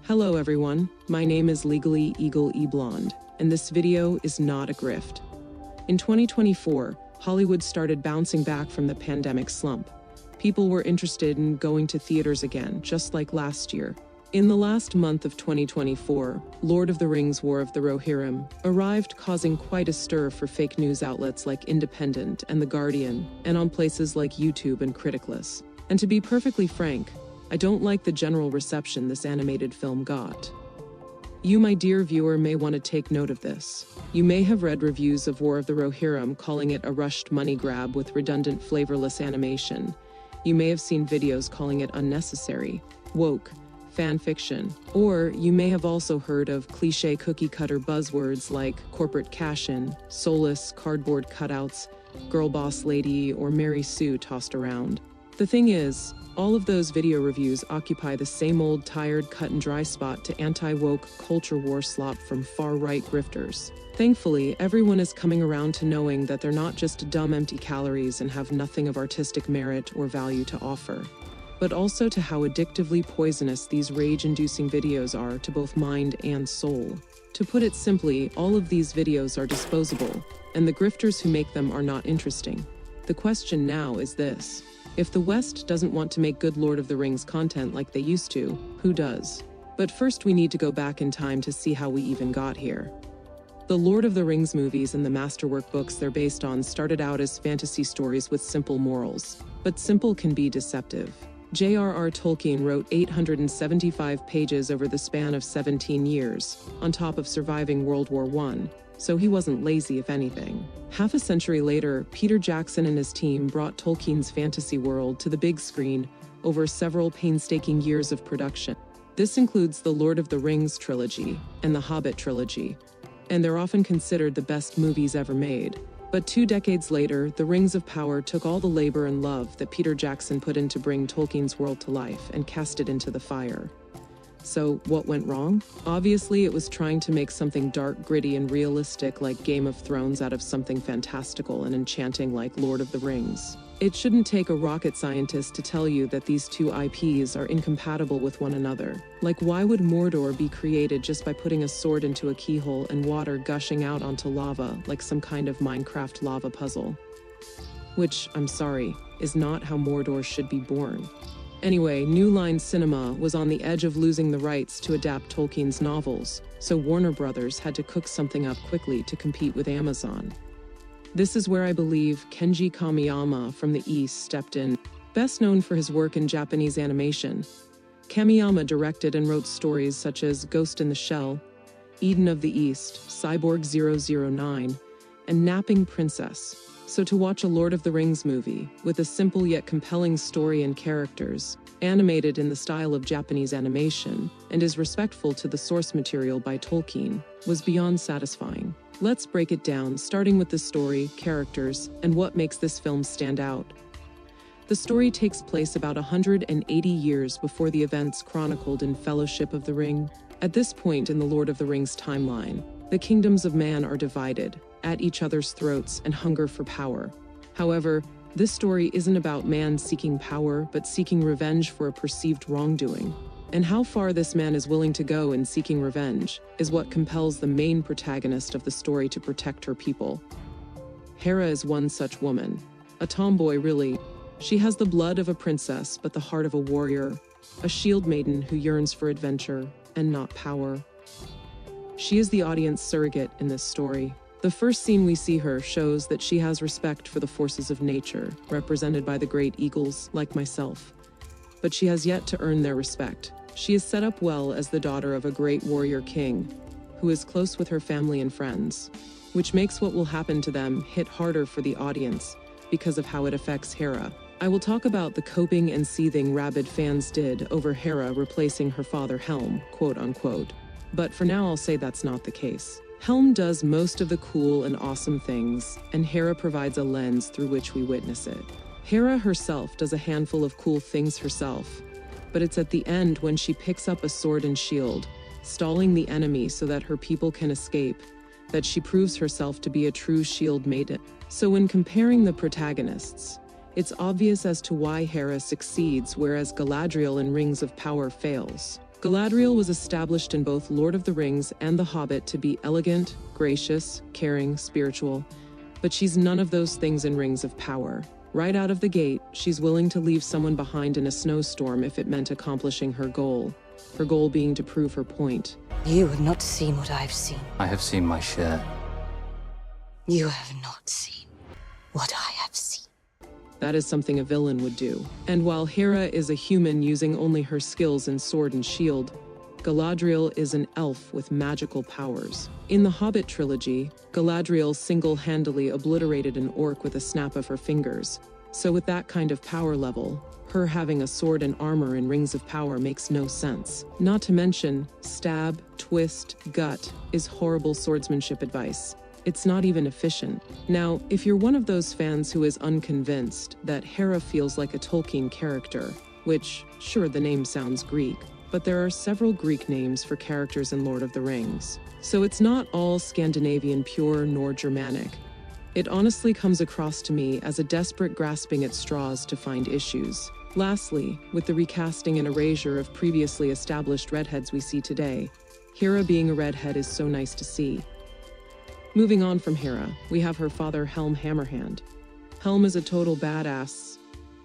Hello everyone, my name is Legally Eagle E Blonde, and this video is not a grift. In 2024, Hollywood started bouncing back from the pandemic slump. People were interested in going to theaters again, just like last year. In the last month of 2024, Lord of the Rings: War of the Rohirrim arrived, causing quite a stir for fake news outlets like Independent and The Guardian, and on places like YouTube and Criticless. And to be perfectly frank, I don't like the general reception this animated film got. You, my dear viewer, may want to take note of this. You may have read reviews of War of the Rohirrim calling it a rushed money grab with redundant, flavorless animation. You may have seen videos calling it unnecessary, woke, fan fiction, or you may have also heard of cliché cookie-cutter buzzwords like corporate cash-in, soulless cardboard cutouts, girl boss lady, or Mary Sue tossed around. The thing is, all of those video reviews occupy the same old tired cut-and-dry spot to anti-woke culture war slop from far-right grifters. Thankfully, everyone is coming around to knowing that they're not just dumb empty calories and have nothing of artistic merit or value to offer, but also to how addictively poisonous these rage-inducing videos are to both mind and soul. To put it simply, all of these videos are disposable, and the grifters who make them are not interesting. The question now is this: if the West doesn't want to make good Lord of the Rings content like they used to, who does? But first we need to go back in time to see how we even got here. The Lord of the Rings movies and the masterwork books they're based on started out as fantasy stories with simple morals. But simple can be deceptive. J.R.R. Tolkien wrote 875 pages over the span of 17 years, on top of surviving World War I. So he wasn't lazy, if anything. Half a century later, Peter Jackson and his team brought Tolkien's fantasy world to the big screen over several painstaking years of production. This includes the Lord of the Rings trilogy and the Hobbit trilogy, and they're often considered the best movies ever made. But 2 decades later, the Rings of Power took all the labor and love that Peter Jackson put in to bring Tolkien's world to life and cast it into the fire. So, what went wrong? Obviously, it was trying to make something dark, gritty, and realistic like Game of Thrones out of something fantastical and enchanting like Lord of the Rings. It shouldn't take a rocket scientist to tell you that these two IPs are incompatible with one another. Like, why would Mordor be created just by putting a sword into a keyhole and water gushing out onto lava like some kind of Minecraft lava puzzle? Which, I'm sorry, is not how Mordor should be born. Anyway, New Line Cinema was on the edge of losing the rights to adapt Tolkien's novels, so Warner Brothers had to cook something up quickly to compete with Amazon. This is where I believe Kenji Kamiyama from the East stepped in. Best known for his work in Japanese animation, Kamiyama directed and wrote stories such as Ghost in the Shell, Eden of the East, Cyborg 009, and Napping Princess. So to watch a Lord of the Rings movie with a simple yet compelling story and characters, animated in the style of Japanese animation, and is respectful to the source material by Tolkien, was beyond satisfying. Let's break it down, starting with the story, characters, and what makes this film stand out. The story takes place about 180 years before the events chronicled in Fellowship of the Ring. At this point in the Lord of the Rings timeline, the kingdoms of man are divided, at each other's throats, and hunger for power. However, this story isn't about man seeking power, but seeking revenge for a perceived wrongdoing. And how far this man is willing to go in seeking revenge is what compels the main protagonist of the story to protect her people. Hera is one such woman. A tomboy, really. She has the blood of a princess, but the heart of a warrior. A shield maiden who yearns for adventure, and not power. She is the audience surrogate in this story. The first scene we see her shows that she has respect for the forces of nature, represented by the great eagles, like myself. But she has yet to earn their respect. She is set up well as the daughter of a great warrior king, who is close with her family and friends, which makes what will happen to them hit harder for the audience because of how it affects Hera. I will talk about the coping and seething rabid fans did over Hera replacing her father Helm, quote-unquote. But for now I'll say that's not the case. Helm does most of the cool and awesome things, and Hera provides a lens through which we witness it. Hera herself does a handful of cool things herself, but it's at the end when she picks up a sword and shield, stalling the enemy so that her people can escape, that she proves herself to be a true shield maiden. So when comparing the protagonists, it's obvious as to why Hera succeeds whereas Galadriel in Rings of Power fails. Galadriel was established in both Lord of the Rings and The Hobbit to be elegant, gracious, caring, spiritual, but she's none of those things in Rings of Power. Right out of the gate, she's willing to leave someone behind in a snowstorm if it meant accomplishing her goal being to prove her point. You have not seen what I've seen. I have seen my share. You have not seen what I have seen. That is something a villain would do. And while Hera is a human using only her skills in sword and shield, Galadriel is an elf with magical powers. In the Hobbit trilogy, Galadriel single-handedly obliterated an orc with a snap of her fingers. So with that kind of power level, her having a sword and armor in Rings of Power makes no sense. Not to mention, stab, twist, gut is horrible swordsmanship advice. It's not even efficient. Now, if you're one of those fans who is unconvinced that Hera feels like a Tolkien character, which, sure, the name sounds Greek, but there are several Greek names for characters in Lord of the Rings. So it's not all Scandinavian pure nor Germanic. It honestly comes across to me as a desperate grasping at straws to find issues. Lastly, with the recasting and erasure of previously established redheads we see today, Hera being a redhead is so nice to see. Moving on from Hera, we have her father Helm Hammerhand. Helm is a total badass.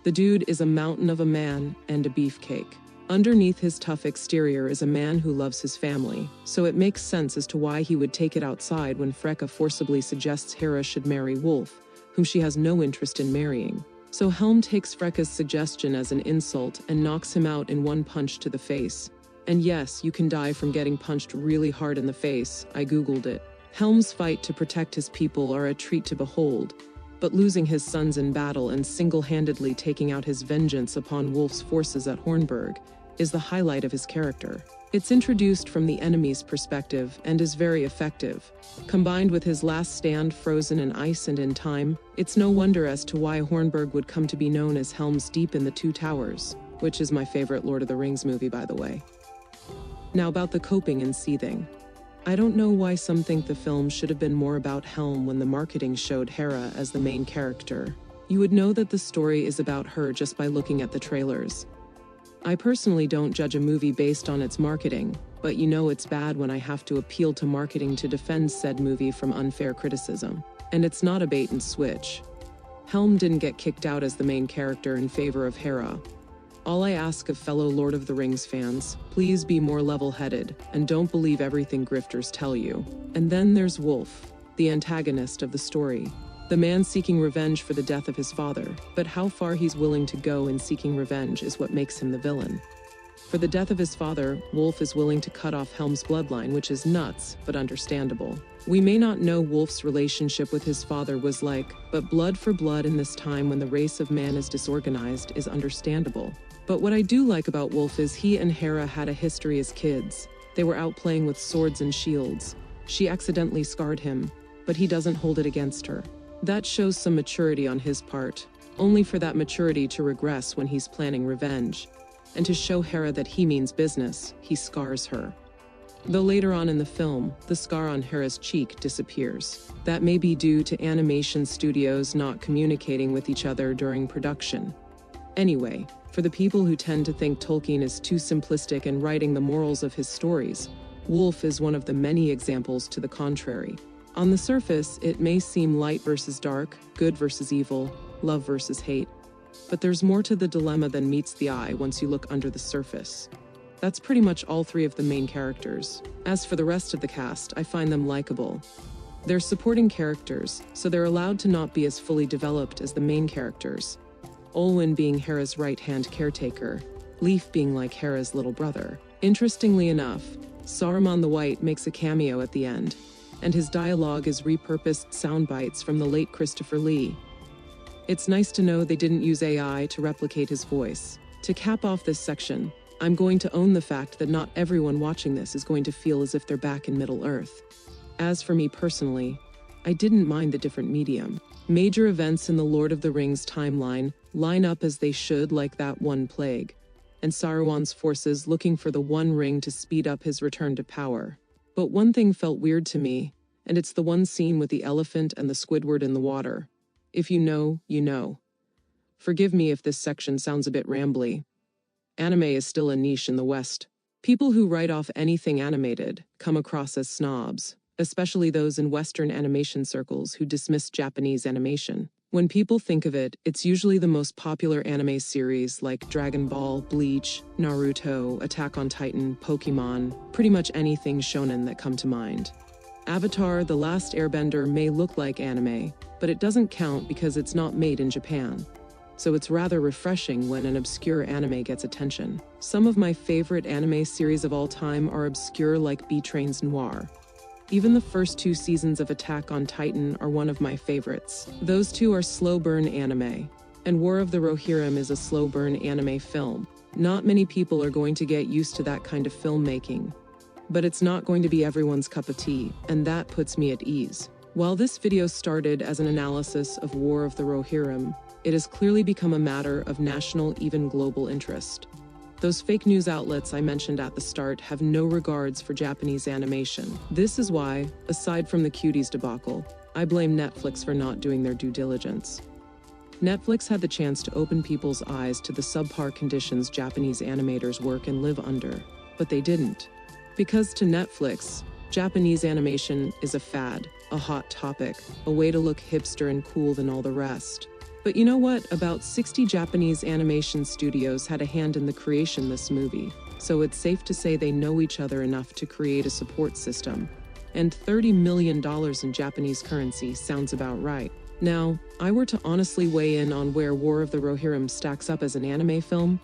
The dude is a mountain of a man and a beefcake. Underneath his tough exterior is a man who loves his family, so it makes sense as to why he would take it outside when Freka forcibly suggests Hera should marry Wolf, whom she has no interest in marrying. So Helm takes Freka's suggestion as an insult and knocks him out in one punch to the face. And yes, you can die from getting punched really hard in the face, I googled it. Helm's fight to protect his people are a treat to behold, but losing his sons in battle and single-handedly taking out his vengeance upon Wolf's forces at Hornburg is the highlight of his character. It's introduced from the enemy's perspective and is very effective. Combined with his last stand frozen in ice and in time, it's no wonder as to why Hornburg would come to be known as Helm's Deep in the Two Towers, which is my favorite Lord of the Rings movie, by the way. Now about the coping and seething. I don't know why some think the film should have been more about Helm when the marketing showed Hera as the main character. You would know that the story is about her just by looking at the trailers. I personally don't judge a movie based on its marketing, but you know it's bad when I have to appeal to marketing to defend said movie from unfair criticism. And it's not a bait and switch. Helm didn't get kicked out as the main character in favor of Hera. All I ask of fellow Lord of the Rings fans, please be more level-headed and don't believe everything grifters tell you. And then there's Wolf, the antagonist of the story. The man seeking revenge for the death of his father, but how far he's willing to go in seeking revenge is what makes him the villain. For the death of his father, Wolf is willing to cut off Helm's bloodline, which is nuts, but understandable. We may not know Wolf's relationship with his father was like, but blood for blood in this time when the race of man is disorganized is understandable. But what I do like about Wolf is he and Hera had a history as kids. They were out playing with swords and shields. She accidentally scarred him, but he doesn't hold it against her. That shows some maturity on his part, only for that maturity to regress when he's planning revenge. And to show Hera that he means business, he scars her. Though later on in the film, the scar on Hera's cheek disappears. That may be due to animation studios not communicating with each other during production. Anyway, for the people who tend to think Tolkien is too simplistic in writing the morals of his stories, Wolf is one of the many examples to the contrary. On the surface, it may seem light versus dark, good versus evil, love versus hate. But there's more to the dilemma than meets the eye once you look under the surface. That's pretty much all three of the main characters. As for the rest of the cast, I find them likable. They're supporting characters, so they're allowed to not be as fully developed as the main characters. Olwen being Hera's right-hand caretaker, Leaf being like Hera's little brother. Interestingly enough, Saruman the White makes a cameo at the end, and his dialogue is repurposed sound bites from the late Christopher Lee. It's nice to know they didn't use AI to replicate his voice. To cap off this section, I'm going to own the fact that not everyone watching this is going to feel as if they're back in Middle-earth. As for me personally, I didn't mind the different medium. Major events in the Lord of the Rings timeline line up as they should, like that one plague, and Saruman's forces looking for the One Ring to speed up his return to power. But one thing felt weird to me, and it's the one scene with the elephant and the Squidward in the water. If you know, you know. Forgive me if this section sounds a bit rambly. Anime is still a niche in the West. People who write off anything animated come across as snobs, especially those in Western animation circles who dismiss Japanese animation. When people think of it, it's usually the most popular anime series like Dragon Ball, Bleach, Naruto, Attack on Titan, Pokemon, pretty much anything shonen that come to mind. Avatar: The Last Airbender may look like anime, but it doesn't count because it's not made in Japan. So it's rather refreshing when an obscure anime gets attention. Some of my favorite anime series of all time are obscure, like B-Train's Noir. Even the first 2 seasons of Attack on Titan are one of my favorites. Those two are slow burn anime, and War of the Rohirrim is a slow burn anime film. Not many people are going to get used to that kind of filmmaking, but it's not going to be everyone's cup of tea, and that puts me at ease. While this video started as an analysis of War of the Rohirrim, it has clearly become a matter of national, even global interest. Those fake news outlets I mentioned at the start have no regards for Japanese animation. This is why, aside from the Cuties debacle, I blame Netflix for not doing their due diligence. Netflix had the chance to open people's eyes to the subpar conditions Japanese animators work and live under, but they didn't. Because to Netflix, Japanese animation is a fad, a hot topic, a way to look hipster and cool than all the rest. But you know what? About 60 Japanese animation studios had a hand in the creation of this movie, so it's safe to say they know each other enough to create a support system. And $30 million in Japanese currency sounds about right. Now, I were to honestly weigh in on where War of the Rohirrim stacks up as an anime film,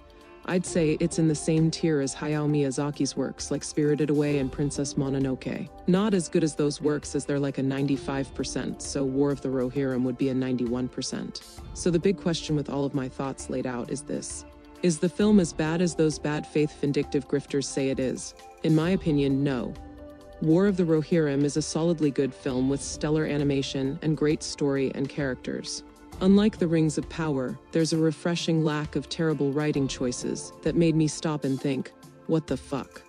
I'd say it's in the same tier as Hayao Miyazaki's works like Spirited Away and Princess Mononoke. Not as good as those works, as they're like a 95%, so War of the Rohirrim would be a 91%. So the big question with all of my thoughts laid out is this: is the film as bad as those bad faith vindictive grifters say it is? In my opinion, no. War of the Rohirrim is a solidly good film with stellar animation and great story and characters. Unlike The Rings of Power, there's a refreshing lack of terrible writing choices that made me stop and think, what the fuck?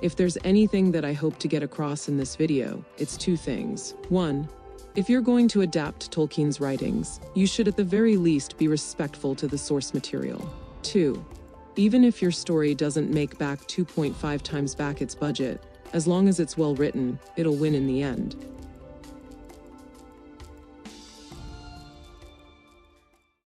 If there's anything that I hope to get across in this video, it's 2 things. 1, if you're going to adapt Tolkien's writings, you should at the very least be respectful to the source material. 2, even if your story doesn't make back 2.5 times back its budget, as long as it's well written, it'll win in the end.